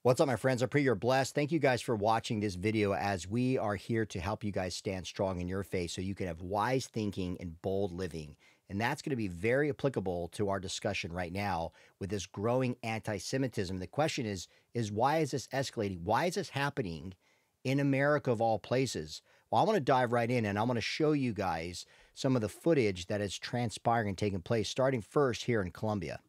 What's up, my friends? I pray you're blessed. Thank you guys for watching this video as we are here to help you guys stand strong in your faith so you can have wise thinking and bold living. And that's going to be very applicable to our discussion right now with this growing anti-Semitism. The question is why is this escalating? Why is this happening in America of all places? Well, I want to dive right in and I want to show you guys some of the footage that is transpiring and taking place, starting first here in Colombia.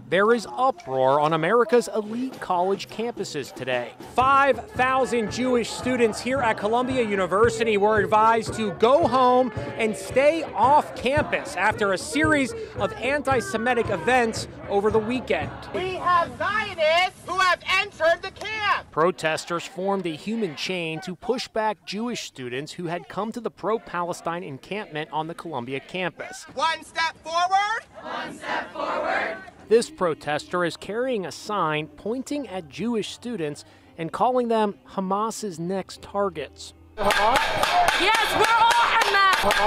There is uproar on America's elite college campuses today. 5,000 Jewish students here at Columbia University were advised to go home and stay off campus after a series of anti-Semitic events over the weekend. We have Zionists who have entered the camp. Protesters formed a human chain to push back Jewish students who had come to the pro-Palestine encampment on the Columbia campus. One step forward. One step forward. This protester is carrying a sign pointing at Jewish students and calling them Hamas's next targets. Yes, we're all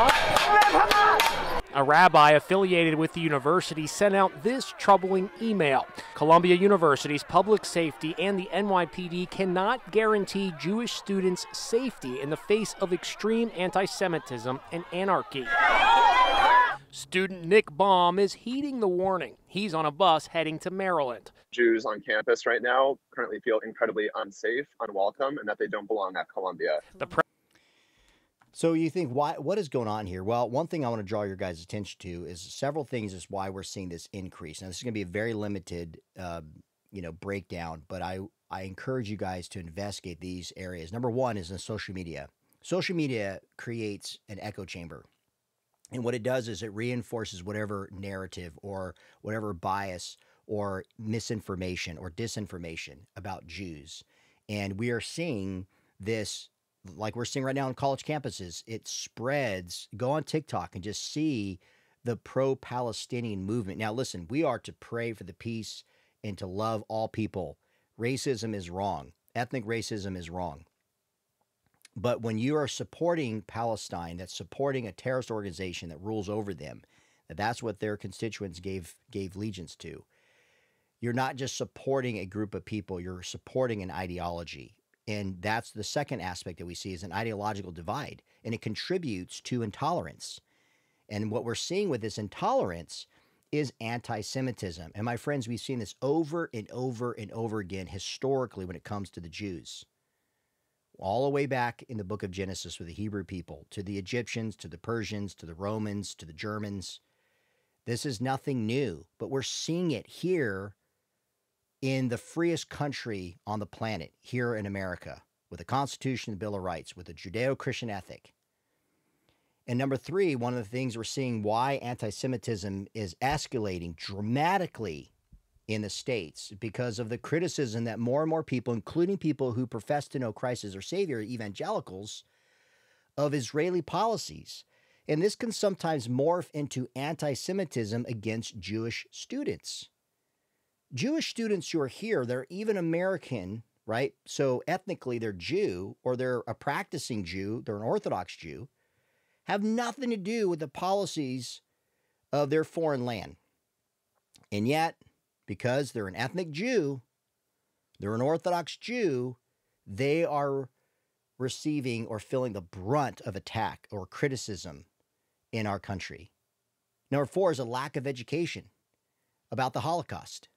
Hamas. A rabbi affiliated with the university sent out this troubling email. Columbia University's public safety and the NYPD cannot guarantee Jewish students' safety in the face of extreme anti-Semitism and anarchy. Student Nick Baum is heeding the warning. He's on a bus heading to Maryland. Jews on campus right now currently feel incredibly unsafe, unwelcome, and that they don't belong at Columbia. So you think, what is going on here? Well, one thing I want to draw your guys' attention to is several things is why we're seeing this increase. Now, this is going to be a very limited, breakdown, but I encourage you guys to investigate these areas. Number one is in social media. Social media creates an echo chamber. And what it does is it reinforces whatever narrative or whatever bias or misinformation or disinformation about Jews. And we are seeing this, like we're seeing right now on college campuses. It spreads. Go on TikTok and just see the pro-Palestinian movement. Now, listen, we are to pray for the peace and to love all people. Racism is wrong. Ethnic racism is wrong. But when you are supporting Palestine, that's supporting a terrorist organization that rules over them, that's what their constituents gave allegiance to. You're not just supporting a group of people, you're supporting an ideology. And that's the second aspect that we see is an ideological divide, and it contributes to intolerance. And what we're seeing with this intolerance is anti-Semitism. And my friends, we've seen this over and over and over again historically when it comes to the Jews. All the way back in the book of Genesis with the Hebrew people, to the Egyptians, to the Persians, to the Romans, to the Germans. This is nothing new, but we're seeing it here in the freest country on the planet, here in America, with the Constitution, the Bill of Rights, with a Judeo-Christian ethic. And number three, one of the things we're seeing why anti-Semitism is escalating dramatically in the States because of the criticism that more and more people, including people who profess to know Christ as their Savior, evangelicals, of Israeli policies. And this can sometimes morph into anti-Semitism against Jewish students. Jewish students who are here, they're even American, right? So ethnically they're Jew, or they're a practicing Jew, they're an Orthodox Jew, have nothing to do with the policies of their foreign land. And yet, because they're an ethnic Jew, they're an Orthodox Jew, they are receiving or feeling the brunt of attack or criticism in our country. Number four is a lack of education about the Holocaust.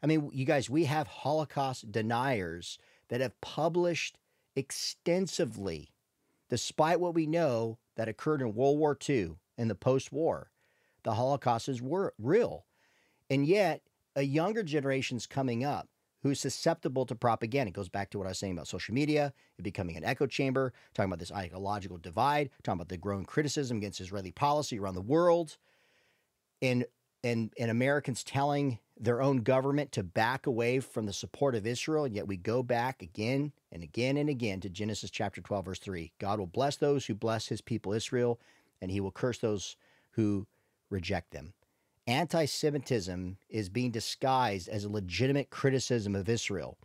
I mean, you guys, we have Holocaust deniers that have published extensively, despite what we know that occurred in World War II and the post-war. The Holocaust is real. And yet, a younger generation's coming up who's susceptible to propaganda. It goes back to what I was saying about social media, it becoming an echo chamber, talking about this ideological divide, talking about the growing criticism against Israeli policy around the world, and Americans telling their own government to back away from the support of Israel, and yet we go back again and again and again to Genesis chapter 12, verse 3. God will bless those who bless his people Israel, and he will curse those who reject them. Anti-Semitism is being disguised as a legitimate criticism of Israel.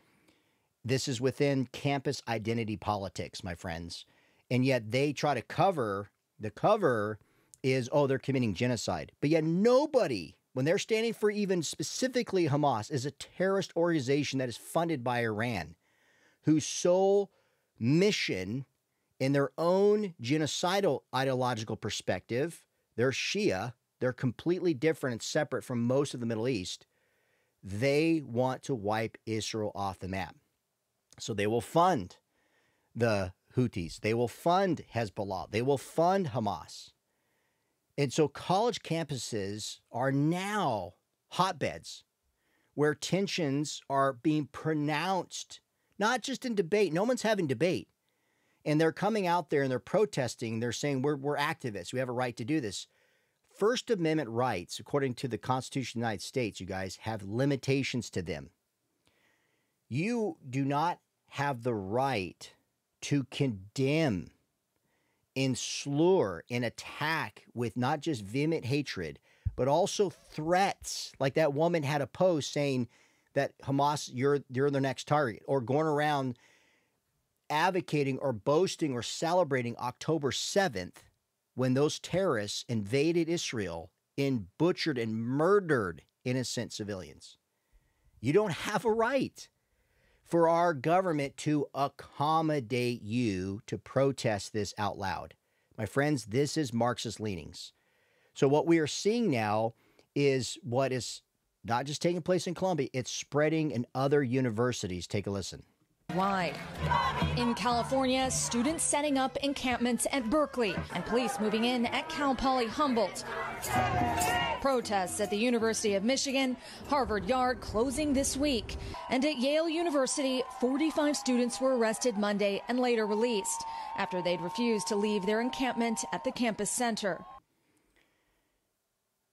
This is within campus identity politics, my friends. And yet they try to cover, the cover is, oh, they're committing genocide. But yet nobody, when they're standing for even specifically Hamas, is a terrorist organization that is funded by Iran, whose sole mission in their own genocidal ideological perspective, they're Shia, they're completely different and separate from most of the Middle East. They want to wipe Israel off the map. So they will fund the Houthis. They will fund Hezbollah. They will fund Hamas. And so college campuses are now hotbeds where tensions are being pronounced, not just in debate. No one's having debate. And they're coming out there and they're protesting. They're saying, we're activists. We have a right to do this. First Amendment rights, according to the Constitution of the United States, you guys, have limitations to them. You do not have the right to condemn, enslure, and attack with not just vehement hatred, but also threats. Like that woman had a post saying that Hamas, you're the next target, or going around advocating or boasting or celebrating October 7th when those terrorists invaded Israel and butchered and murdered innocent civilians. You don't have a right for our government to accommodate you to protest this out loud. My friends, this is Marxist leanings. So what we are seeing now is what is not just taking place in Columbia, it's spreading in other universities. Take a listen. Wide. In California, students setting up encampments at Berkeley and police moving in at Cal Poly Humboldt. Protests at the University of Michigan, Harvard Yard closing this week. And at Yale University, 45 students were arrested Monday and later released after they'd refused to leave their encampment at the campus center.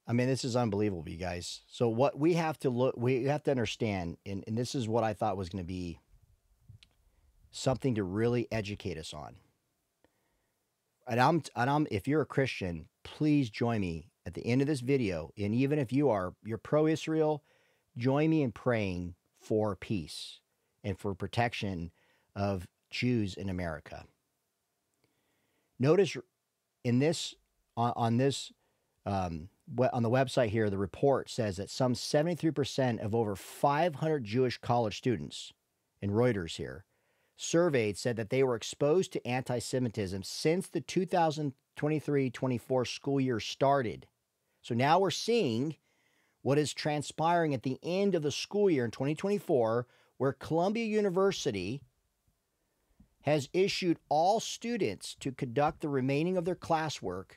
I mean, this is unbelievable, you guys. So what we have to understand, and this is what I thought was going to be something to really educate us on. And if you're a Christian, please join me at the end of this video. And even if you're pro-Israel, join me in praying for peace and for protection of Jews in America. Notice in this, on the website here, the report says that some 73% of over 500 Jewish college students, in Reuters here, surveyed said that they were exposed to anti-Semitism since the 2023-24 school year started. So now we're seeing what is transpiring at the end of the school year in 2024, where Columbia University has issued all students to conduct the remaining of their classwork.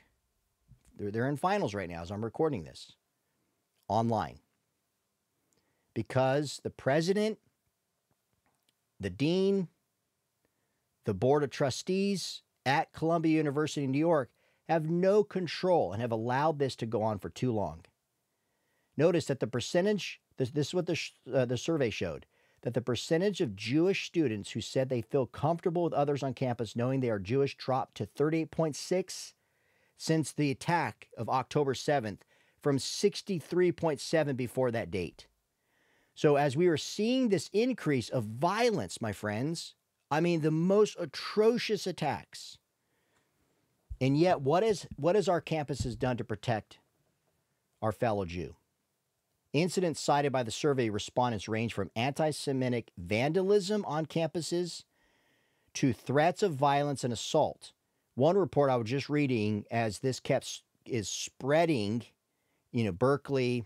They're in finals right now as I'm recording this, online. Because the president, the dean, the board of trustees at Columbia University in New York have no control and have allowed this to go on for too long. Notice that the percentage, this is what the survey showed, that the percentage of Jewish students who said they feel comfortable with others on campus knowing they are Jewish dropped to 38.6 since the attack of October 7th, from 63.7 before that date. So as we are seeing this increase of violence, my friends, I mean, the most atrocious attacks. And yet, what has our campuses done to protect our fellow Jew? Incidents cited by the survey respondents range from anti-Semitic vandalism on campuses to threats of violence and assault. One report I was just reading, as this is spreading, Berkeley,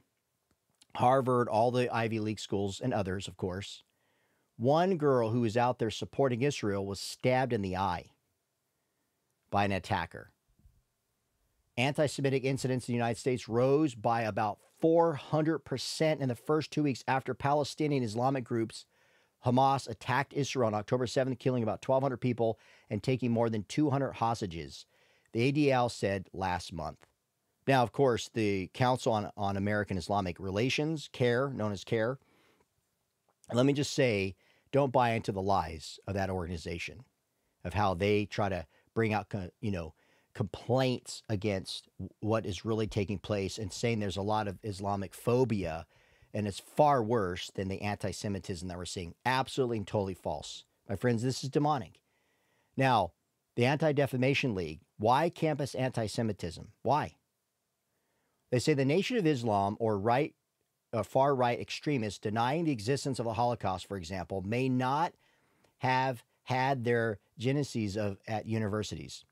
Harvard, all the Ivy League schools, and others, of course. One girl who was out there supporting Israel was stabbed in the eye by an attacker. Anti-Semitic incidents in the United States rose by about 400% in the first 2 weeks after Palestinian Islamic groups Hamas attacked Israel on October 7th, killing about 1,200 people and taking more than 200 hostages, the ADL said last month. Now, of course, the Council on American Islamic Relations, CARE, known as CARE, let me just say, don't buy into the lies of that organization, of how they try to bring out, complaints against what is really taking place and saying there's a lot of Islamic phobia, and it's far worse than the anti-Semitism that we're seeing. Absolutely and totally false. My friends, this is demonic. Now, the Anti-Defamation League, why campus anti-Semitism? Why? They say the Nation of Islam or far-right extremists denying the existence of the Holocaust, for example, may not have had their genesis at universities,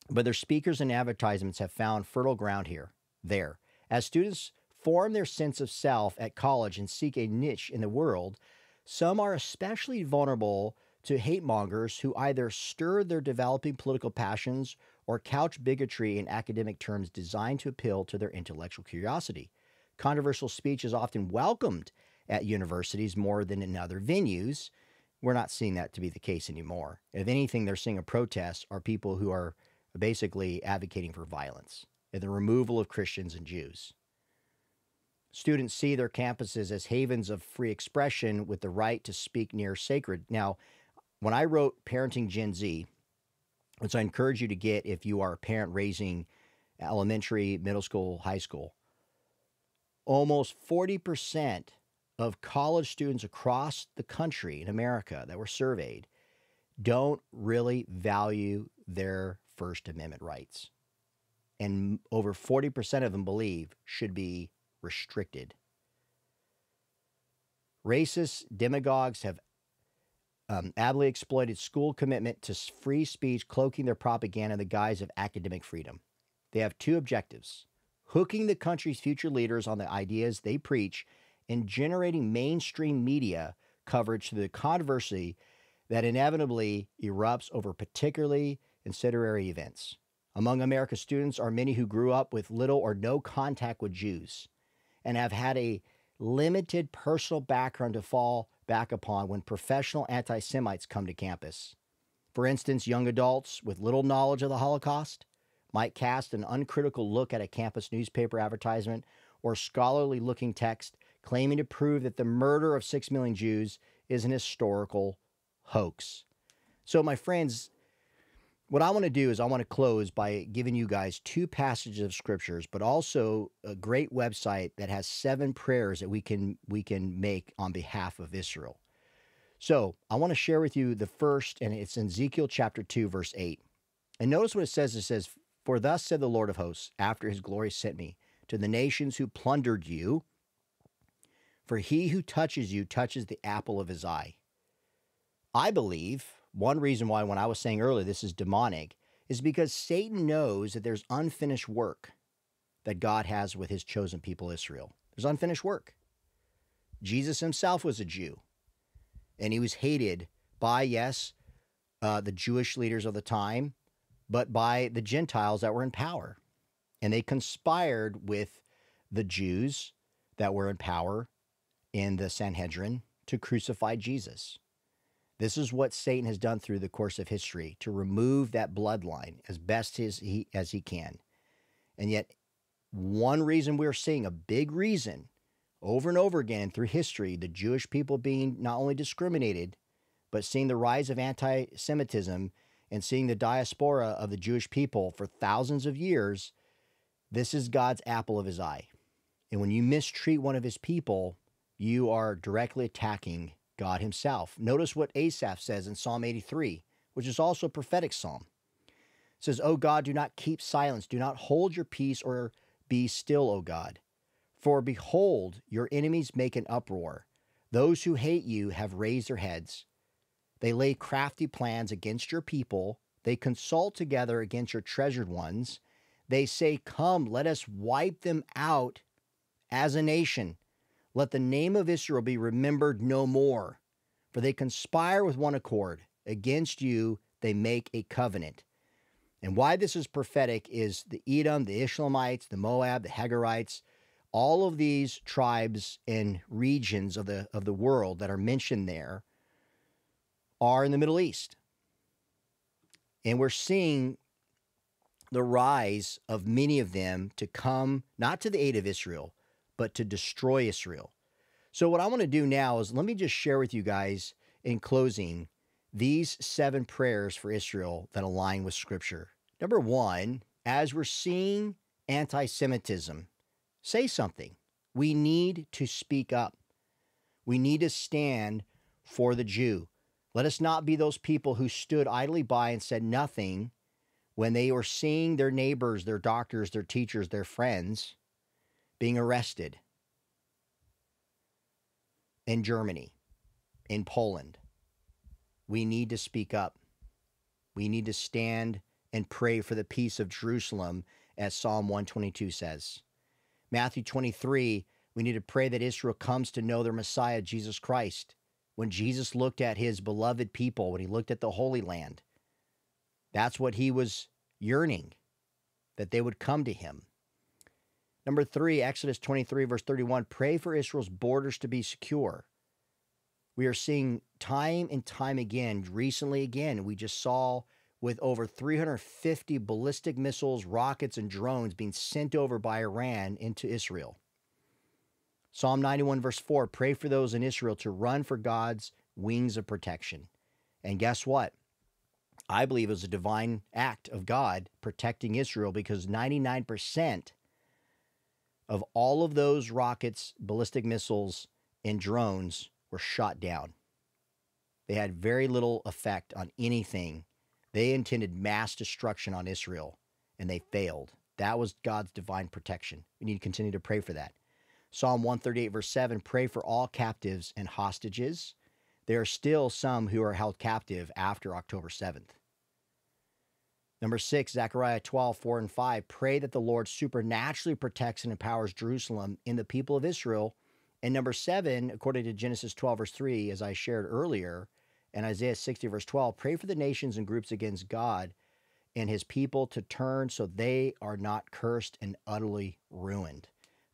but their speakers and advertisements have found fertile ground there. As students form their sense of self at college and seek a niche in the world, some are especially vulnerable to hate mongers who either stir their developing political passions or couch bigotry in academic terms designed to appeal to their intellectual curiosity. Controversial speech is often welcomed at universities more than in other venues. We're not seeing that to be the case anymore. If anything, they're seeing a protest are people who are basically advocating for violence and the removal of Christians and Jews. Students see their campuses as havens of free expression with the right to speak near sacred. Now, when I wrote Parenting Gen Z, which I encourage you to get if you are a parent raising elementary, middle school, high school, almost 40% of college students across the country in America that were surveyed don't really value their First Amendment rights. And over 40% of them believe should be restricted. Racist demagogues have ably exploited school commitment to free speech, cloaking their propaganda in the guise of academic freedom. They have two objectives: hooking the country's future leaders on the ideas they preach and generating mainstream media coverage to the controversy that inevitably erupts over particularly incendiary events. Among America's students are many who grew up with little or no contact with Jews and have had a limited personal background to fall back upon when professional anti-Semites come to campus. For instance, young adults with little knowledge of the Holocaust might cast an uncritical look at a campus newspaper advertisement or scholarly-looking text claiming to prove that the murder of 6 million Jews is an historical hoax. So, my friends, what I want to do is I want to close by giving you guys two passages of scriptures, but also a great website that has 7 prayers that we can make on behalf of Israel. So I want to share with you the first, and it's in Ezekiel chapter 2, verse 8. And notice what it says. It says, "For thus said the Lord of hosts, after his glory sent me to the nations who plundered you, for he who touches you touches the apple of his eye." I believe one reason why, when I was saying earlier this is demonic, is because Satan knows that there's unfinished work that God has with his chosen people, Israel. There's unfinished work. Jesus himself was a Jew, and he was hated by, yes, the Jewish leaders of the time, but by the Gentiles that were in power. And they conspired with the Jews that were in power in the Sanhedrin to crucify Jesus. This is what Satan has done through the course of history, to remove that bloodline as best as he can. And yet, one reason we're seeing, a big reason, over and over again through history, the Jewish people being not only discriminated, but seeing the rise of anti-Semitism and seeing the diaspora of the Jewish people for thousands of years, this is God's apple of his eye. And when you mistreat one of his people, you are directly attacking God himself. Notice what Asaph says in Psalm 83, which is also a prophetic psalm. It says, "O God, do not keep silence. Do not hold your peace or be still, O God. For behold, your enemies make an uproar. Those who hate you have raised their heads. They lay crafty plans against your people. They consult together against your treasured ones. They say, 'Come, let us wipe them out as a nation. Let the name of Israel be remembered no more. For they conspire with one accord. Against you they make a covenant.'" And why this is prophetic is the Edom, the Ishmaelites, the Moab, the Hagarites, all of these tribes and regions of the world that are mentioned there are in the Middle East. And we're seeing the rise of many of them to come, not to the aid of Israel, but to destroy Israel. So what I want to do now is let me just share with you guys in closing these 7 prayers for Israel that align with Scripture. Number 1, as we're seeing anti-Semitism, say something. We need to speak up. We need to stand for the Jew. Let us not be those people who stood idly by and said nothing when they were seeing their neighbors, their doctors, their teachers, their friends being arrested in Germany, in Poland. We need to speak up. We need to stand and pray for the peace of Jerusalem, as Psalm 122 says. Matthew 23, we need to pray that Israel comes to know their Messiah, Jesus Christ. When Jesus looked at his beloved people, when he looked at the Holy Land, that's what he was yearning, that they would come to him. Number 3, Exodus 23, verse 31, pray for Israel's borders to be secure. We are seeing time and time again, recently again, we just saw with over 350 ballistic missiles, rockets, and drones being sent over by Iran into Israel. Psalm 91, verse 4, pray for those in Israel to run for God's wings of protection. And guess what? I believe it was a divine act of God protecting Israel, because 99% of all of those rockets, ballistic missiles, and drones were shot down. They had very little effect on anything. They intended mass destruction on Israel, and they failed. That was God's divine protection. We need to continue to pray for that. Psalm 138, verse 7, pray for all captives and hostages. There are still some who are held captive after October 7th. Number 6, Zechariah 12, 4 and 5, pray that the Lord supernaturally protects and empowers Jerusalem and the people of Israel. And number 7, according to Genesis 12, verse 3, as I shared earlier, and Isaiah 60, verse 12, pray for the nations and groups against God and his people to turn so they are not cursed and utterly ruined.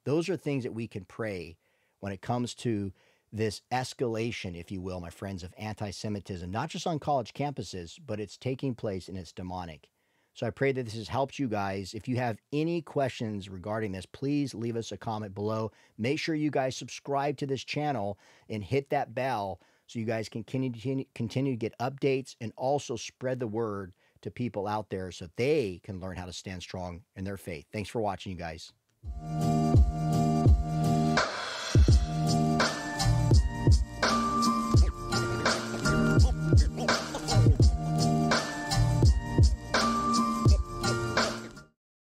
Those are things that we can pray when it comes to this escalation, if you will, my friends, of anti-Semitism, not just on college campuses, but it's taking place and it's demonic. So I pray that this has helped you guys. If you have any questions regarding this, please leave us a comment below. Make sure you guys subscribe to this channel and hit that bell so you guys can continue to get updates, and also spread the word to people out there so they can learn how to stand strong in their faith. Thanks for watching, you guys.